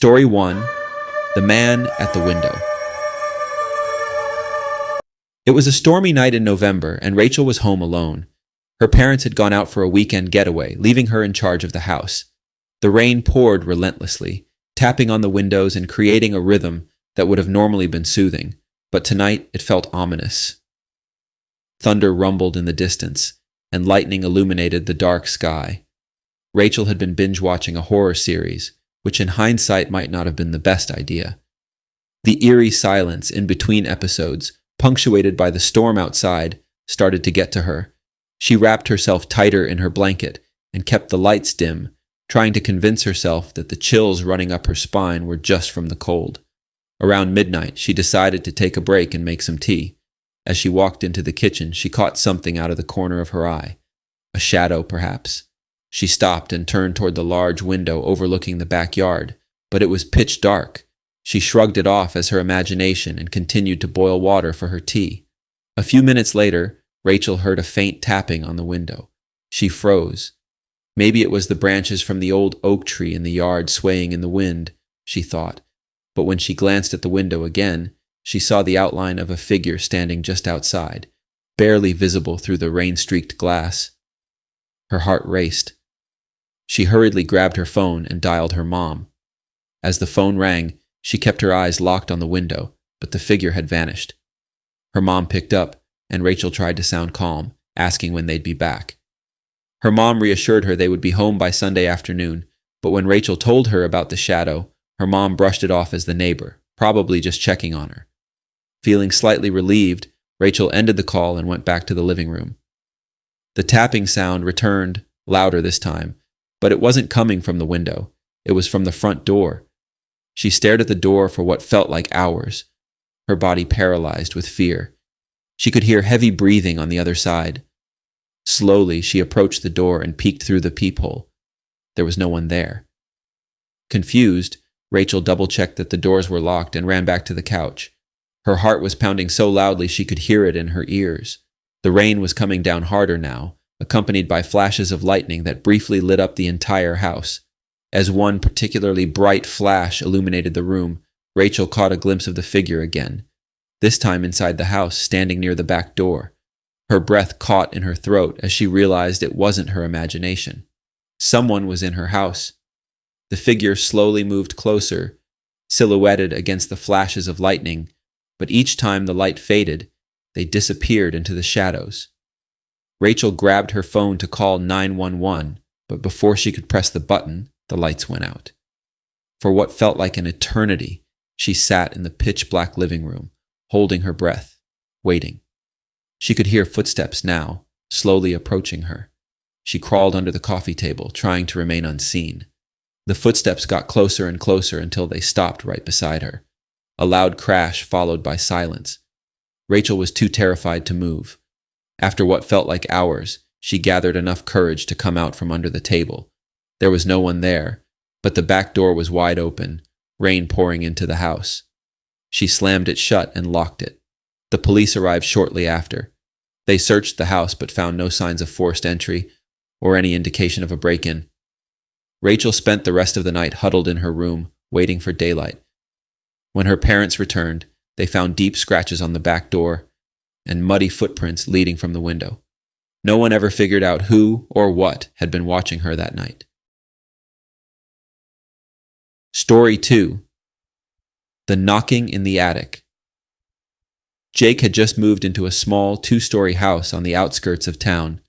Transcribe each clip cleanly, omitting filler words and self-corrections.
Story 1. The Man at the Window. It was a stormy night in November, and Rachel was home alone. Her parents had gone out for a weekend getaway, leaving her in charge of the house. The rain poured relentlessly, tapping on the windows and creating a rhythm that would have normally been soothing, but tonight it felt ominous. Thunder rumbled in the distance, and lightning illuminated the dark sky. Rachel had been binge-watching a horror series, which in hindsight might not have been the best idea. The eerie silence in between episodes, punctuated by the storm outside, started to get to her. She wrapped herself tighter in her blanket and kept the lights dim, trying to convince herself that the chills running up her spine were just from the cold. Around midnight, she decided to take a break and make some tea. As she walked into the kitchen, she caught something out of the corner of her eye. A shadow, perhaps. She stopped and turned toward the large window overlooking the backyard, but it was pitch dark. She shrugged it off as her imagination and continued to boil water for her tea. A few minutes later, Rachel heard a faint tapping on the window. She froze. Maybe it was the branches from the old oak tree in the yard swaying in the wind, she thought. But when she glanced at the window again, she saw the outline of a figure standing just outside, barely visible through the rain-streaked glass. Her heart raced. She hurriedly grabbed her phone and dialed her mom. As the phone rang, she kept her eyes locked on the window, but the figure had vanished. Her mom picked up, and Rachel tried to sound calm, asking when they'd be back. Her mom reassured her they would be home by Sunday afternoon, but when Rachel told her about the shadow, her mom brushed it off as the neighbor, probably just checking on her. Feeling slightly relieved, Rachel ended the call and went back to the living room. The tapping sound returned, louder this time, but it wasn't coming from the window. It was from the front door. She stared at the door for what felt like hours, her body paralyzed with fear. She could hear heavy breathing on the other side. Slowly, she approached the door and peeked through the peephole. There was no one there. Confused, Rachel double-checked that the doors were locked and ran back to the couch. Her heart was pounding so loudly she could hear it in her ears. The rain was coming down harder now, accompanied by flashes of lightning that briefly lit up the entire house. As one particularly bright flash illuminated the room, Rachel caught a glimpse of the figure again, this time inside the house, standing near the back door. Her breath caught in her throat as she realized it wasn't her imagination. Someone was in her house. The figure slowly moved closer, silhouetted against the flashes of lightning, but each time the light faded, they disappeared into the shadows. Rachel grabbed her phone to call 911, but before she could press the button, the lights went out. For what felt like an eternity, she sat in the pitch-black living room, holding her breath, waiting. She could hear footsteps now, slowly approaching her. She crawled under the coffee table, trying to remain unseen. The footsteps got closer and closer until they stopped right beside her. A loud crash followed by silence. Rachel was too terrified to move. After what felt like hours, she gathered enough courage to come out from under the table. There was no one there, but the back door was wide open, rain pouring into the house. She slammed it shut and locked it. The police arrived shortly after. They searched the house but found no signs of forced entry or any indication of a break-in. Rachel spent the rest of the night huddled in her room, waiting for daylight. When her parents returned, they found deep scratches on the back door and muddy footprints leading from the window. No one ever figured out who or what had been watching her that night. Story 2. The Knocking in the Attic. Jake had just moved into a small 2-story house on the outskirts of town.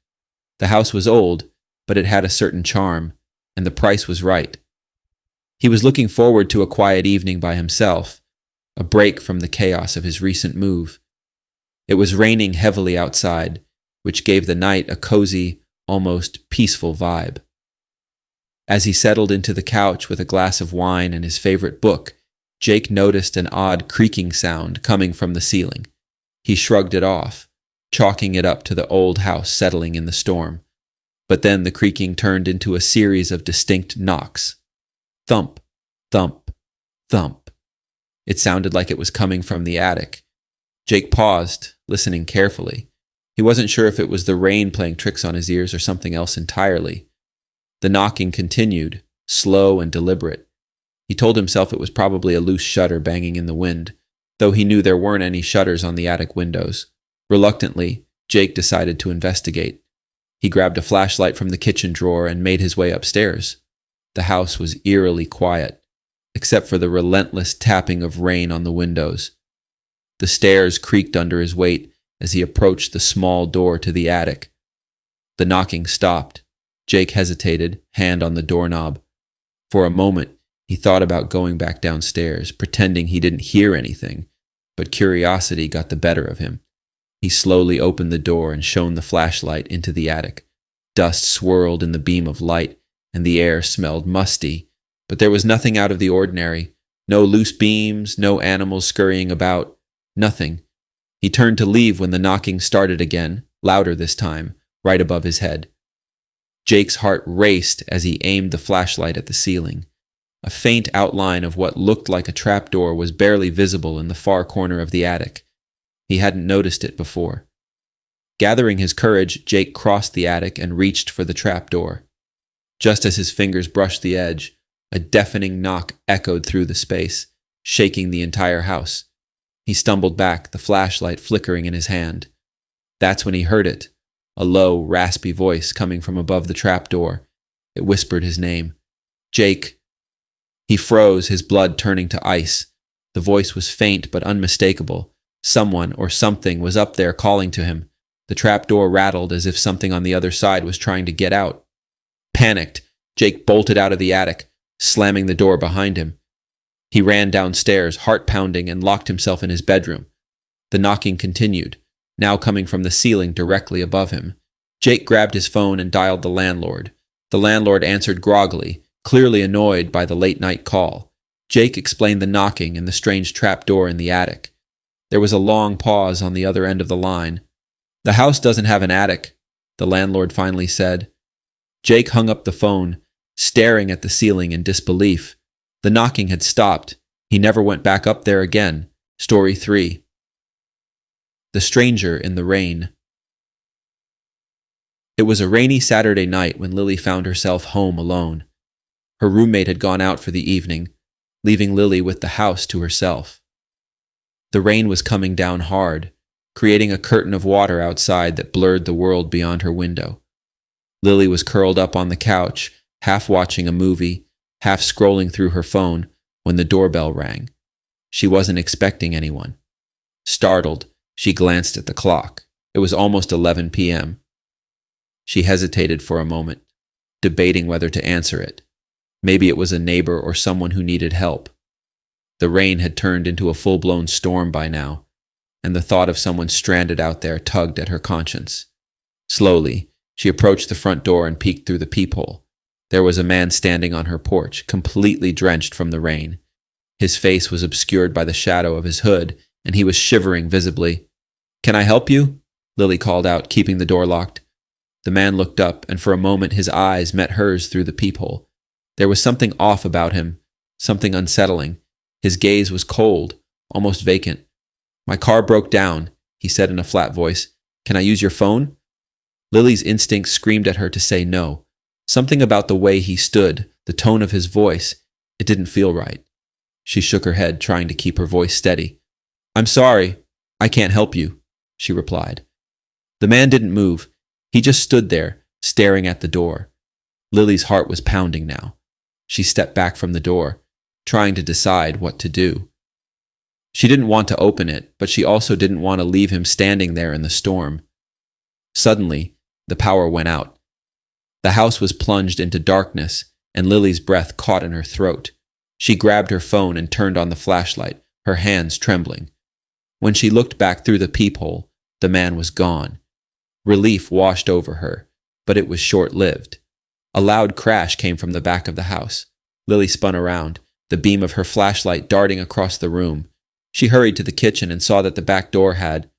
The house was old, but it had a certain charm, and the price was right. He was looking forward to a quiet evening by himself, a break from the chaos of his recent move. It was raining heavily outside, which gave the night a cozy, almost peaceful vibe. As he settled into the couch with a glass of wine and his favorite book, Jake noticed an odd creaking sound coming from the ceiling. He shrugged it off, chalking it up to the old house settling in the storm. But then the creaking turned into a series of distinct knocks. Thump, thump, thump. It sounded like it was coming from the attic. Jake paused, listening carefully. He wasn't sure if it was the rain playing tricks on his ears or something else entirely. The knocking continued, slow and deliberate. He told himself it was probably a loose shutter banging in the wind, though he knew there weren't any shutters on the attic windows. Reluctantly, Jake decided to investigate. He grabbed a flashlight from the kitchen drawer and made his way upstairs. The house was eerily quiet, except for the relentless tapping of rain on the windows. The stairs creaked under his weight as he approached the small door to the attic. The knocking stopped. Jake hesitated, hand on the doorknob. For a moment, he thought about going back downstairs, pretending he didn't hear anything, but curiosity got the better of him. He slowly opened the door and shone the flashlight into the attic. Dust swirled in the beam of light, and the air smelled musty, but there was nothing out of the ordinary. No loose beams, no animals scurrying about, nothing. He turned to leave when the knocking started again, louder this time, right above his head. Jake's heart raced as he aimed the flashlight at the ceiling. A faint outline of what looked like a trapdoor was barely visible in the far corner of the attic. He hadn't noticed it before. Gathering his courage, Jake crossed the attic and reached for the trapdoor. Just as his fingers brushed the edge, a deafening knock echoed through the space, shaking the entire house. He stumbled back, the flashlight flickering in his hand. That's when he heard it, a low, raspy voice coming from above the trapdoor. It whispered his name. Jake. He froze, his blood turning to ice. The voice was faint but unmistakable. Someone or something was up there calling to him. The trapdoor rattled as if something on the other side was trying to get out. Panicked, Jake bolted out of the attic, slamming the door behind him. He ran downstairs, heart pounding, and locked himself in his bedroom. The knocking continued, now coming from the ceiling directly above him. Jake grabbed his phone and dialed the landlord. The landlord answered groggily, clearly annoyed by the late-night call. Jake explained the knocking and the strange trapdoor in the attic. There was a long pause on the other end of the line. "The house doesn't have an attic," the landlord finally said. Jake hung up the phone, staring at the ceiling in disbelief. The knocking had stopped. He never went back up there again. Story 3. The Stranger in the Rain. It was a rainy Saturday night when Lily found herself home alone. Her roommate had gone out for the evening, leaving Lily with the house to herself. The rain was coming down hard, creating a curtain of water outside that blurred the world beyond her window. Lily was curled up on the couch, half watching a movie, half scrolling through her phone, when the doorbell rang. She wasn't expecting anyone. Startled, she glanced at the clock. It was almost 11 p.m. She hesitated for a moment, debating whether to answer it. Maybe it was a neighbor or someone who needed help. The rain had turned into a full-blown storm by now, and the thought of someone stranded out there tugged at her conscience. Slowly, she approached the front door and peeked through the peephole. There was a man standing on her porch, completely drenched from the rain. His face was obscured by the shadow of his hood, and he was shivering visibly. "Can I help you?" Lily called out, keeping the door locked. The man looked up, and for a moment his eyes met hers through the peephole. There was something off about him, something unsettling. His gaze was cold, almost vacant. "My car broke down," he said in a flat voice. "Can I use your phone?" Lily's instinct screamed at her to say no. Something about the way he stood, the tone of his voice, it didn't feel right. She shook her head, trying to keep her voice steady. "I'm sorry, I can't help you," she replied. The man didn't move. He just stood there, staring at the door. Lily's heart was pounding now. She stepped back from the door, trying to decide what to do. She didn't want to open it, but she also didn't want to leave him standing there in the storm. Suddenly, the power went out. The house was plunged into darkness, and Lily's breath caught in her throat. She grabbed her phone and turned on the flashlight, her hands trembling. When she looked back through the peephole, the man was gone. Relief washed over her, but it was short-lived. A loud crash came from the back of the house. Lily spun around, the beam of her flashlight darting across the room. She hurried to the kitchen and saw that the back door had,